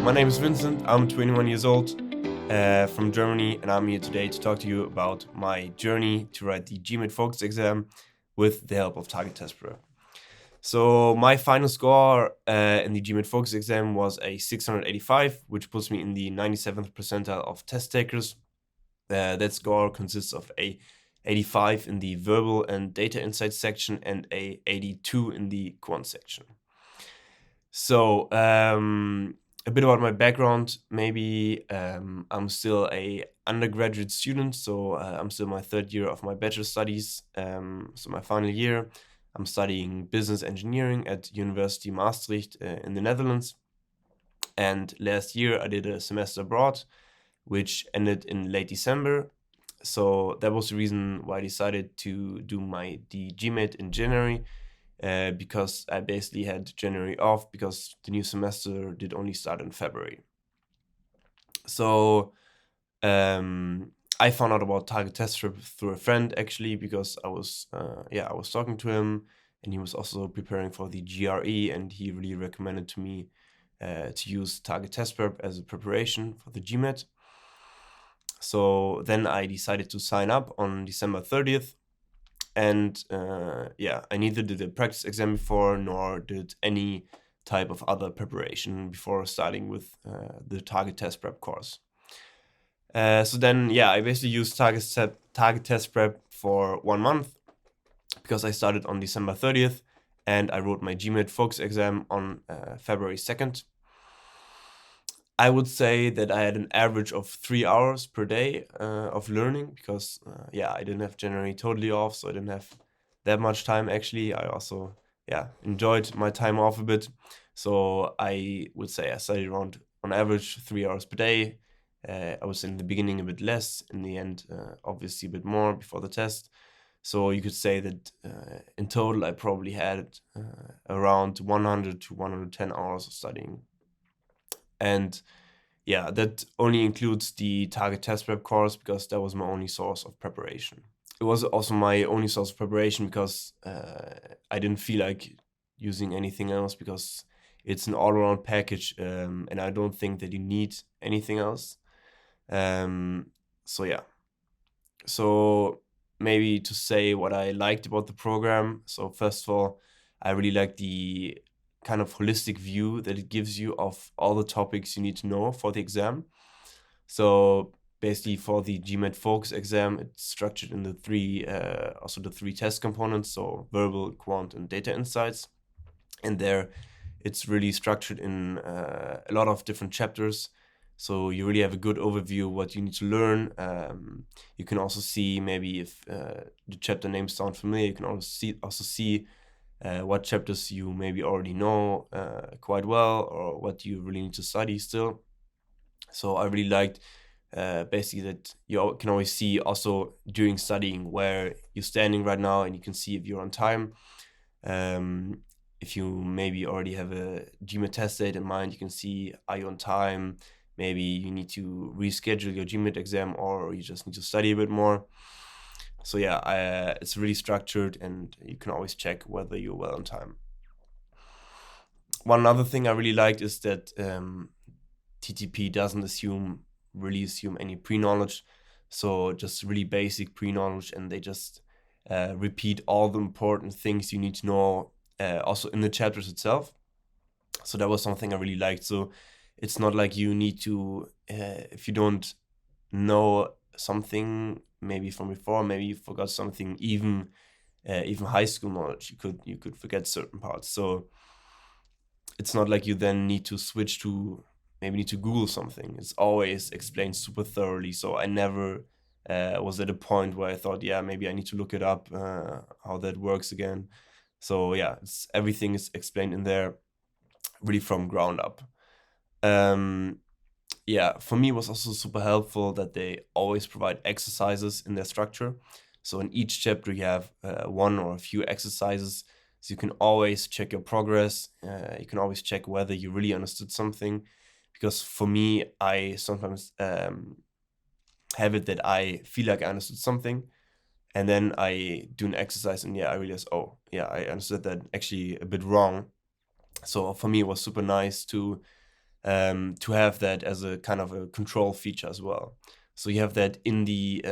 My name is Vincent. I'm 21 years old from Germany, and I'm here today to talk to you about my journey to write the GMAT Focus exam with the help of Target Test Prep. So my final score in the GMAT Focus exam was a 685, which puts me in the 97th percentile of test takers. That score consists of a 85 in the verbal and data insights section and a 82 in the quant section. So a bit about my background, maybe. I'm still a undergraduate student, so I'm still my third year of my bachelor studies. So my final year, I'm studying business engineering at University Maastricht in the Netherlands. And last year I did a semester abroad, which ended in late December. So that was the reason why I decided to do the GMAT in January. Because I basically had January off because the new semester did only start in February. So I found out about Target Test Prep through a friend actually, because I was talking to him, and he was also preparing for the GRE, and he really recommended to me to use Target Test Prep as a preparation for the GMAT. So then I decided to sign up on December 30th. And I neither did a practice exam before nor did any type of other preparation before starting with the Target Test Prep course. So then, I basically used Target Test Prep for 1 month because I started on December 30th and I wrote my GMAT Focus exam on February 2nd. I would say that I had an average of 3 hours per day of learning because, I didn't have January totally off, so I didn't have that much time actually. I also, enjoyed my time off a bit. So I would say I studied around, on average, 3 hours per day. I was in the beginning a bit less, in the end, obviously a bit more before the test. So you could say that in total, I probably had around 100 to 110 hours of studying. And that only includes the Target Test Prep course because that was my only source of preparation. It was also my only source of preparation because I didn't feel like using anything else because it's an all-around package, and I don't think that you need anything else. So maybe to say what I liked about the program. So first of all, I really like the kind of holistic view that it gives you of all the topics you need to know for the exam. So basically for the GMAT Focus exam, it's structured in the three test components, so verbal, quant, and data insights. And there it's really structured in a lot of different chapters. So you really have a good overview of what you need to learn. You can also see maybe if the chapter names sound familiar, you can also see what chapters you maybe already know quite well or what you really need to study still. So I really liked basically that you can always see also during studying where you're standing right now, and you can see if you're on time. If you maybe already have a GMAT test date in mind, you can see, are you on time? Maybe you need to reschedule your GMAT exam, or you just need to study a bit more. So it's really structured, and you can always check whether you're well on time. One other thing I really liked is that TTP doesn't really assume any pre-knowledge, so just really basic pre-knowledge, and they just repeat all the important things you need to know also in the chapters itself. So that was something I really liked. So it's not like you need to, if you don't know something maybe from before, maybe you forgot something, even high school knowledge, you could forget certain parts. So it's not like you then need to switch to, maybe need to Google something. It's always explained super thoroughly. So I never was at a point where I thought, maybe I need to look it up, how that works again. So everything is explained in there really from ground up. For me it was also super helpful that they always provide exercises in their structure. So in each chapter you have one or a few exercises, so you can always check your progress. You can always check whether you really understood something, because for me, I sometimes have it that I feel like I understood something, and then I do an exercise and I realize, I understood that actually a bit wrong. So for me it was super nice to to have that as a kind of a control feature as well. So you have that in the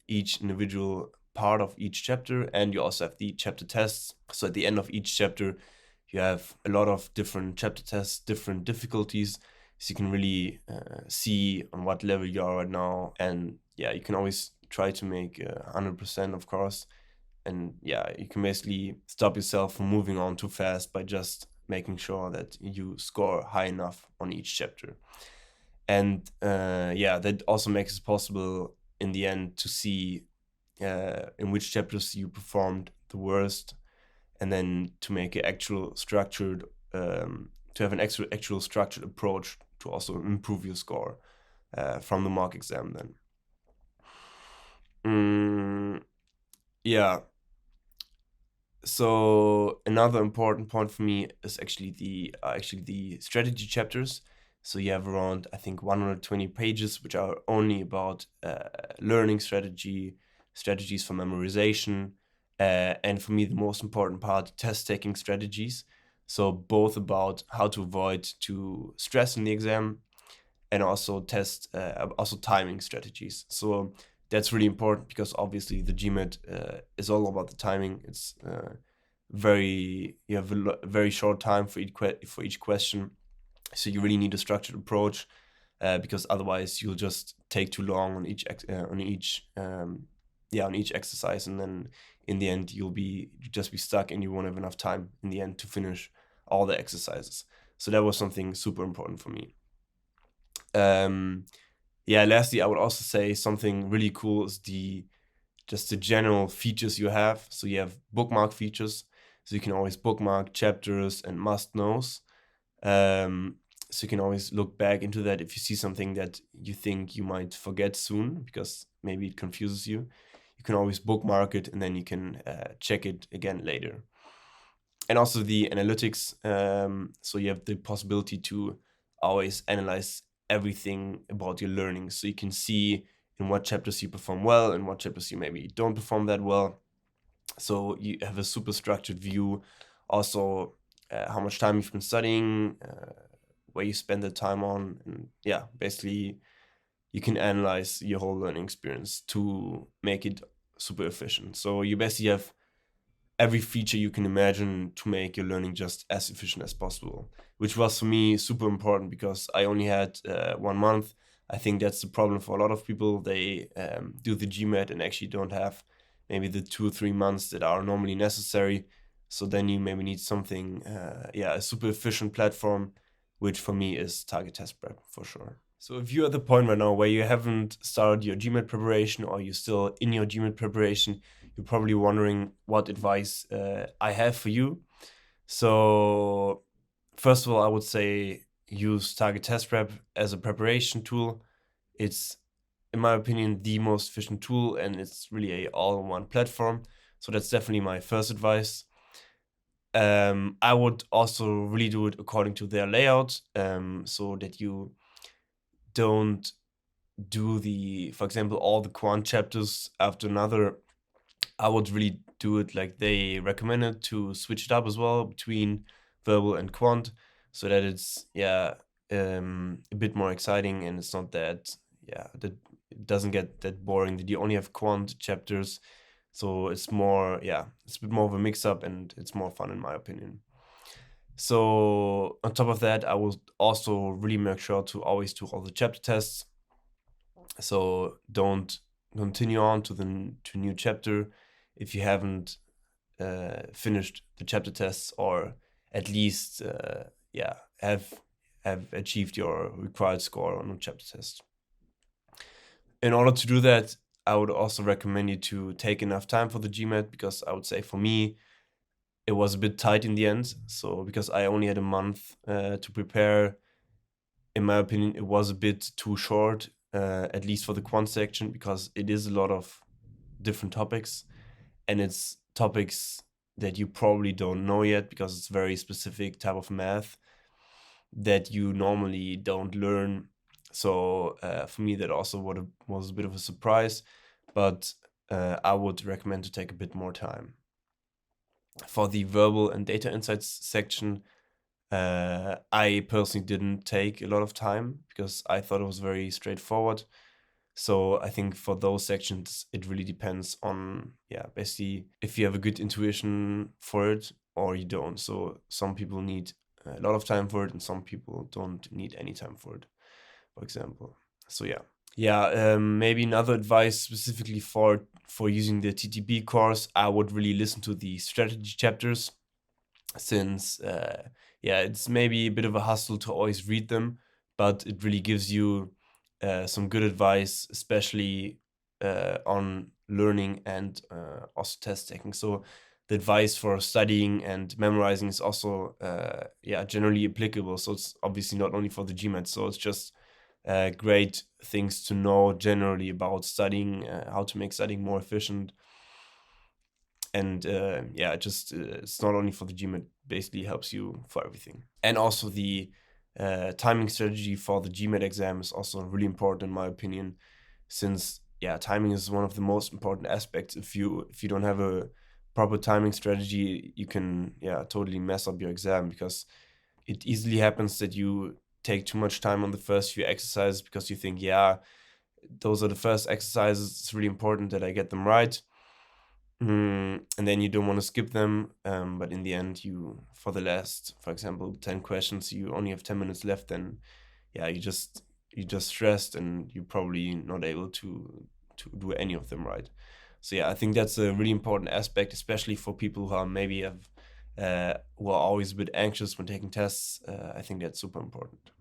each individual part of each chapter, and you also have the chapter tests. So at the end of each chapter, you have a lot of different chapter tests, different difficulties, so you can really see on what level you are right now. And yeah, you can always try to make 100%, of course. And yeah, you can basically stop yourself from moving on too fast by just making sure that you score high enough on each chapter. And yeah, that also makes it possible in the end to see in which chapters you performed the worst, and then to make an actual structured to have an actual structured approach to also improve your score from the mock exam then. Yeah. So another important point for me is actually the strategy chapters. So you have around, I think, 120 pages, which are only about learning strategies for memorization, and for me the most important part, test taking strategies. So both about how to avoid to stress in the exam, and also also timing strategies. So that's really important because obviously the GMAT is all about the timing. It's you have a very short time for each question, so you really need a structured approach because otherwise you'll just take too long on each exercise, and then in the end you'll just be stuck and you won't have enough time in the end to finish all the exercises. So that was something super important for me. Yeah, lastly, I would also say something really cool is just the general features you have. So you have bookmark features, so you can always bookmark chapters and must knows. So you can always look back into that if you see something that you think you might forget soon because maybe it confuses you. You can always bookmark it, and then you can check it again later. And also the analytics. So you have the possibility to always analyze everything about your learning. So you can see in what chapters you perform well and what chapters you maybe don't perform that well. So you have a super structured view. Also, how much time you've been studying, where you spend the time on, and yeah, basically you can analyze your whole learning experience to make it super efficient. So you basically have every feature you can imagine to make your learning just as efficient as possible, which was for me super important because I only had 1 month. I think that's the problem for a lot of people. They do the GMAT and actually don't have maybe the 2 or 3 months that are normally necessary. So then you maybe need something, a super efficient platform, which for me is Target Test Prep for sure. So if you're at the point right now where you haven't started your GMAT preparation, or you're still in your GMAT preparation, you're probably wondering what advice I have for you. So first of all, I would say use Target Test Prep as a preparation tool. It's, in my opinion, the most efficient tool, and it's really a all-in-one platform. So that's definitely my first advice. I would also really do it according to their layout, so that you don't do for example, all the quant chapters after another. I would really do it like they recommended, to switch it up as well between verbal and quant, so that it's a bit more exciting, and it's not that that it doesn't get that boring that you only have quant chapters. So it's more it's a bit more of a mix up, and it's more fun in my opinion. So on top of that, I will also really make sure to always do all the chapter tests. So don't continue on to new chapter if you haven't finished the chapter tests, or at least have achieved your required score on a chapter test. In order to do that, I would also recommend you to take enough time for the GMAT, because I would say for me it was a bit tight in the end. So because I only had a month to prepare, in my opinion, it was a bit too short, at least for the quant section, because it is a lot of different topics, and it's topics that you probably don't know yet, because it's very specific type of math that you normally don't learn. So for me, that also was a bit of a surprise, but I would recommend to take a bit more time. For the verbal and data insights section, I personally didn't take a lot of time because I thought it was very straightforward. So I think for those sections, it really depends on, yeah, basically if you have a good intuition for it or you don't. So some people need a lot of time for it and some people don't need any time for it, for example. So yeah. Yeah, maybe another advice specifically for using the TTP course, I would really listen to the strategy chapters since yeah, it's maybe a bit of a hustle to always read them, but it really gives you some good advice, especially on learning and also test taking. So the advice for studying and memorizing is also yeah, generally applicable. So it's obviously not only for the GMAT. So it's just great things to know generally about studying, how to make studying more efficient. And yeah, just it's not only for the GMAT, basically helps you for everything. And also the timing strategy for the GMAT exam is also really important in my opinion, since yeah, timing is one of the most important aspects. If you don't have a proper timing strategy, you can yeah, totally mess up your exam, because it easily happens that you take too much time on the first few exercises because you think, yeah, those are the first exercises, it's really important that I get them right. And then you don't want to skip them, but in the end, you, for the last, for example, 10 questions, you only have 10 minutes left, then yeah, you just stressed and you're probably not able to do any of them right. So yeah, I think that's a really important aspect, especially for people who are maybe have who are always a bit anxious when taking tests. I think that's super important.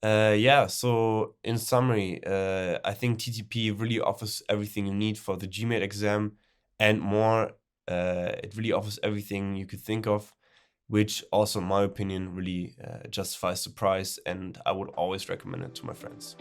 Yeah, so in summary, I think TTP really offers everything you need for the GMAT exam and more. It really offers everything you could think of, which also, in my opinion, really justifies the price, and I would always recommend it to my friends.